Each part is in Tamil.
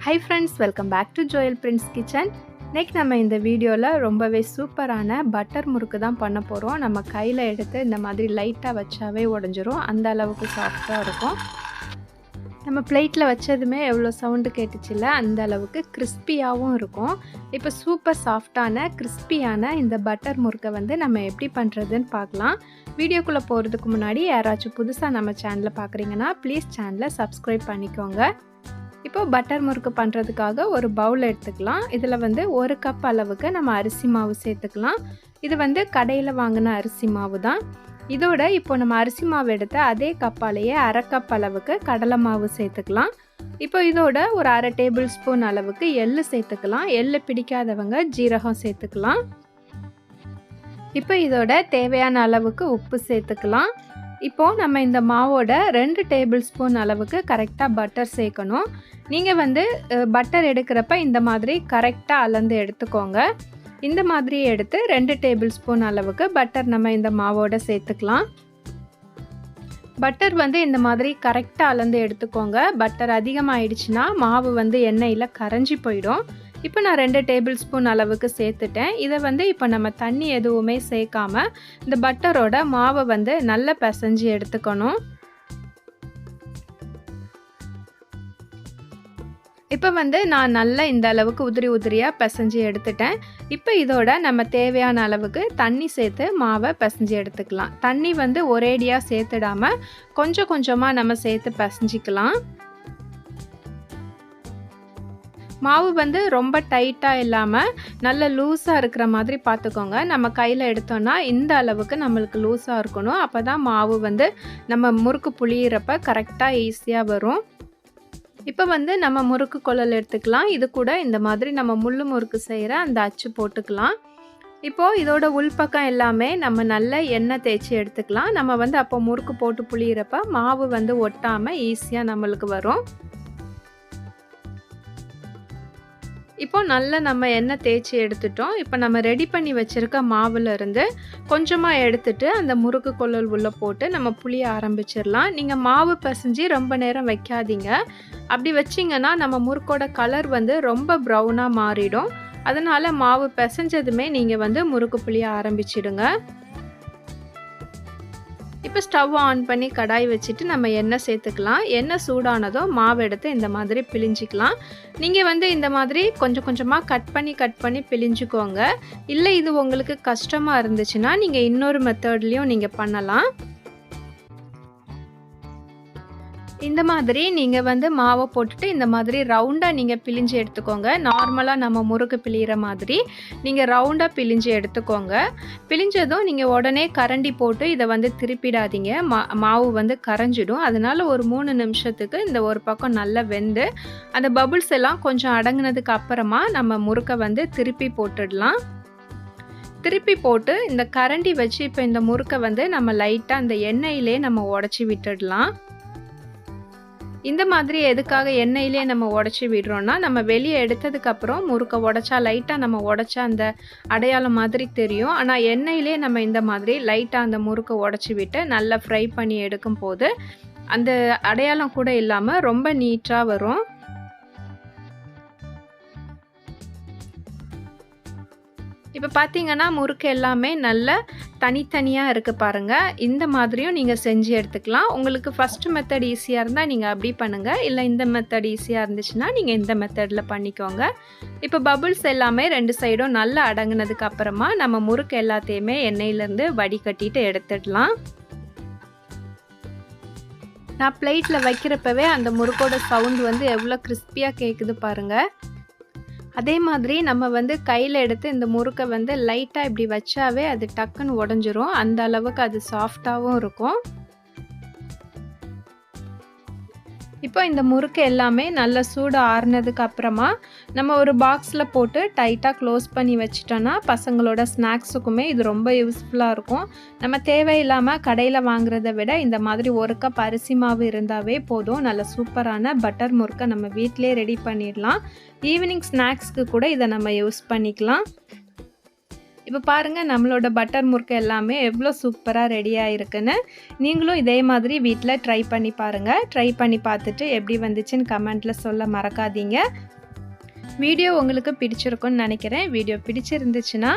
Hi friends, welcome back to Joel Prince Kitchen. இன்னைக்கு நம்ம இந்த வீடியோவில் ரொம்பவே சூப்பரான பட்டர் முறுக்கு தான் பண்ண போகிறோம். நம்ம கையில் எடுத்து இந்த மாதிரி லைட்டாக வச்சாவே உடஞ்சிரும், அந்த அளவுக்கு சாஃப்டாக இருக்கும். நம்ம பிளேட்டில் வச்சதுமே எவ்வளோ சவுண்டு கேட்டுச்சுல்ல, அந்த அளவுக்கு கிறிஸ்பியாகவும் இருக்கும். இப்போ சூப்பர் சாஃப்டான கிறிஸ்பியான இந்த பட்டர் முறுக்கை வந்து நம்ம எப்படி பண்ணுறதுன்னு பார்க்கலாம். வீடியோக்குள்ளே போகிறதுக்கு முன்னாடி யாராச்சும் புதுசாக நம்ம சேனலை பார்க்குறீங்கன்னா ப்ளீஸ் சேனலை சப்ஸ்கிரைப் பண்ணிக்கோங்க. இப்போ பட்டர் முறுக்கு பண்ணுறதுக்காக ஒரு பவுல் எடுத்துக்கலாம். இதில் வந்து 1 கப் அளவுக்கு நம்ம அரிசி மாவு சேர்த்துக்கலாம். இது வந்து கடையில் வாங்கின அரிசி மாவு தான். இதோட இப்போ நம்ம அரிசி மாவு எடுத்த அதே கப்பாலேயே 1/2 கப் அளவுக்கு கடலை மாவு சேர்த்துக்கலாம். இப்போ இதோட ஒரு 1/2 டேபிள் ஸ்பூன் அளவுக்கு எள்ளு சேர்த்துக்கலாம். எள்ளு பிடிக்காதவங்க ஜீரகம் சேர்த்துக்கலாம். இப்போ இதோட தேவையான அளவுக்கு உப்பு சேர்த்துக்கலாம். இப்போது நம்ம இந்த மாவோட 2 டேபிள் ஸ்பூன் அளவுக்கு கரெக்டாக பட்டர் சேர்க்கணும். நீங்கள் வந்து பட்டர் எடுக்கிறப்ப இந்த மாதிரி கரெக்டாக அளந்து எடுத்துக்கோங்க. இந்த மாதிரி எடுத்து 2 டேபிள் ஸ்பூன் அளவுக்கு பட்டர் நம்ம இந்த மாவோட சேர்த்துக்கலாம். பட்டர் வந்து இந்த மாதிரி கரெக்டாக அளந்து எடுத்துக்கோங்க. பட்டர் அதிகமாகிடுச்சுன்னா மாவு வந்து எண்ணெயில் கரைஞ்சி போயிடும். இப்போ நான் 2 டேபிள் ஸ்பூன் அளவுக்கு சேர்த்துட்டேன். இதை வந்து இப்போ நம்ம தண்ணி எதுவுமே சேர்க்காம இந்த பட்டரோட மாவை வந்து நல்லா பிசைஞ்சு எடுத்துக்கணும். இப்போ வந்து நான் நல்லா இந்த அளவுக்கு உதிரியாக பிசைஞ்சு எடுத்துட்டேன். இப்போ இதோட நம்ம தேவையான அளவுக்கு தண்ணி சேர்த்து மாவை பிசைஞ்சு எடுத்துக்கலாம். தண்ணி வந்து ஒரேடியாக சேர்த்துடாமல் கொஞ்சம் கொஞ்சமாக நம்ம சேர்த்து பிசைஞ்சிக்கலாம். மாவு வந்து ரொம்ப டைட்டாக இல்லாமல் நல்ல லூஸாக இருக்கிற மாதிரி பார்த்துக்கோங்க. நம்ம கையில் எடுத்தோன்னா இந்த அளவுக்கு நம்மளுக்கு லூஸாக இருக்கணும். அப்போ தான் மாவு வந்து நம்ம முறுக்கு புளியிறப்ப கரெக்டாக ஈஸியாக வரும். இப்போ வந்து நம்ம முறுக்கு குழல் எடுத்துக்கலாம். இது கூட இந்த மாதிரி நம்ம முள்ளு முறுக்கு செய்கிற அந்த அச்சு போட்டுக்கலாம். இப்போது இதோட உள்பக்கம் எல்லாமே நம்ம நல்ல எண்ணெய் தேய்ச்சி எடுத்துக்கலாம். நம்ம வந்து அப்போ முறுக்கு போட்டு புளியிறப்ப மாவு வந்து ஒட்டாமல் ஈஸியாக நம்மளுக்கு வரும். இப்போ நல்லா நம்ம எண்ணெய் தேய்ச்சி எடுத்துட்டோம். இப்போ நம்ம ரெடி பண்ணி வச்சுருக்க மாவுலேருந்து கொஞ்சமாக எடுத்துட்டு அந்த முறுக்கு குழல் உள்ளே போட்டு நம்ம புளிய ஆரம்பிச்சிடலாம். நீங்கள் மாவு பிசைஞ்சு ரொம்ப நேரம் வைக்காதீங்க. அப்படி வச்சிங்கன்னா நம்ம முறுக்கோட கலர் வந்து ரொம்ப ப்ரௌனாக மாறிடும். அதனால் மாவு பிசைஞ்சதுமே நீங்கள் வந்து முறுக்கு புளிய ஆரம்பிச்சிடுங்க. இப்போ ஸ்டவ் ஆன் பண்ணி கடாய் வச்சுட்டு நம்ம எண்ணெய் சேர்த்துக்கலாம். எண்ணெய் சூடானதும் மாவு எடுத்து இந்த மாதிரி பிழிஞ்சிக்கலாம். நீங்கள் வந்து இந்த மாதிரி கொஞ்சம் கொஞ்சமாக கட் பண்ணி பிழிஞ்சிக்கோங்க. இல்லை இது உங்களுக்கு கஷ்டமாக இருந்துச்சுன்னா நீங்கள் இன்னொரு மெத்தட்லேயும் நீங்கள் பண்ணலாம். இந்த மாதிரி நீங்கள் வந்து மாவை போட்டுட்டு இந்த மாதிரி ரவுண்டாக நீங்கள் பிழிஞ்சு எடுத்துக்கோங்க. நார்மலாக நம்ம முறுக்கு பிழிகிற மாதிரி நீங்கள் ரவுண்டாக பிழிஞ்சு எடுத்துக்கோங்க. பிழிஞ்சதும் நீங்கள் உடனே கரண்டி போட்டு இதை வந்து திருப்பிடாதீங்க. மாவு வந்து கரைஞ்சிடும். அதனால் ஒரு 3 நிமிஷத்துக்கு இந்த ஒரு பக்கம் நல்லா வெந்து அந்த பபுள்ஸ் எல்லாம் கொஞ்சம் அடங்கினதுக்கு அப்புறமா நம்ம முறுக்கை வந்து திருப்பி போட்டுடலாம். திருப்பி போட்டு இந்த கரண்டி வச்சு இப்போ இந்த முறுக்கை வந்து நம்ம லைட்டாக அந்த எண்ணெயிலே நம்ம உடச்சி விட்டுடலாம். இந்த மாதிரி எதுக்காக எண்ணெயிலே நம்ம உடச்சி விடுறோன்னா, நம்ம வெளியே எடுத்ததுக்கப்புறம் முறுக்கை உடச்சா லைட்டாக நம்ம உடச்சா அந்த அடையாளம் மாதிரி தெரியும். ஆனால் எண்ணெயிலே நம்ம இந்த மாதிரி லைட்டாக அந்த முறுக்கை உடச்சி விட்டு நல்லா ஃப்ரை பண்ணி எடுக்கும் போது அந்த அடையாளம் கூட இல்லாமல் ரொம்ப நீட்டாக வரும். இப்போ பார்த்தீங்கன்னா முறுக்கு எல்லாமே நல்ல தனித்தனியாக இருக்குது பாருங்கள். இந்த மாதிரியும் நீங்கள் செஞ்சு எடுத்துக்கலாம். உங்களுக்கு ஃபஸ்ட்டு மெத்தட் ஈஸியாக இருந்தால் நீங்கள் அப்படி பண்ணுங்கள். இல்லை இந்த மெத்தட் ஈஸியாக இருந்துச்சுன்னா நீங்கள் இந்த மெத்தடில் பண்ணிக்கோங்க. இப்போ பபுள்ஸ் எல்லாமே 2 சைடும் நல்லா அடங்கினதுக்கு அப்புறமா நம்ம முறுக்கு எல்லாத்தையுமே எண்ணெயிலேருந்து வடிகட்டிட்டு எடுத்துடலாம். நான் பிளேட்டில் வைக்கிறப்பவே அந்த முறுக்கோட சவுண்ட் வந்து எவ்வளோ கிறிஸ்பியாக கேட்குது பாருங்கள். அதே மாதிரி நம்ம வந்து கையில் எடுத்து இந்த முறுக்கை வந்து லைட்டாக இப்படி வச்சாவே அது டக்குன்னு உடஞ்சிரும். அந்த அளவுக்கு அது சாஃப்டாகவும் இருக்கும். இப்போ இந்த முறுக்கு எல்லாமே நல்லா சூடு ஆறுனதுக்கு அப்புறமா நம்ம ஒரு பாக்ஸில் போட்டு டைட்டாக க்ளோஸ் பண்ணி வச்சிட்டோன்னா பசங்களோட ஸ்நாக்ஸுக்குமே இது ரொம்ப யூஸ்ஃபுல்லாக இருக்கும். நம்ம தேவையில்லாமல் கடையில் வாங்குறத விட இந்த மாதிரி 1 கப் அரிசி மாவு இருந்தாவே போதும். நல்ல சூப்பரான பட்டர் முறுக்கை நம்ம வீட்டிலே ரெடி பண்ணிடலாம். ஈவினிங் ஸ்நாக்ஸ்க்கு கூட இதை நம்ம யூஸ் பண்ணிக்கலாம். இப்போ பாருங்கள் நம்மளோட பட்டர் முறுக்கு எல்லாமே எவ்வளோ சூப்பராக ரெடியாக இருக்குன்னு. நீங்களும் இதே மாதிரி வீட்டில் ட்ரை பண்ணி பாருங்கள். ட்ரை பண்ணி பார்த்துட்டு எப்படி வந்துச்சுன்னு கமெண்ட்டில் சொல்ல மறக்காதீங்க. வீடியோ உங்களுக்கு பிடிச்சிருக்குன்னு நினைக்கிறேன். வீடியோ பிடிச்சிருந்துச்சுன்னா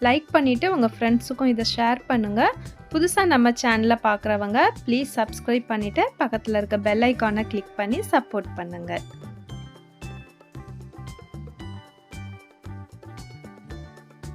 லைக் பண்ணிவிட்டு உங்கள் ஃப்ரெண்ட்ஸுக்கும் இதை ஷேர் பண்ணுங்கள். புதுசாக நம்ம சேனலை பார்க்குறவங்க ப்ளீஸ் சப்ஸ்கிரைப் பண்ணிவிட்டு பக்கத்தில் இருக்க பெல் ஐக்கானை கிளிக் பண்ணி சப்போர்ட் பண்ணுங்கள்.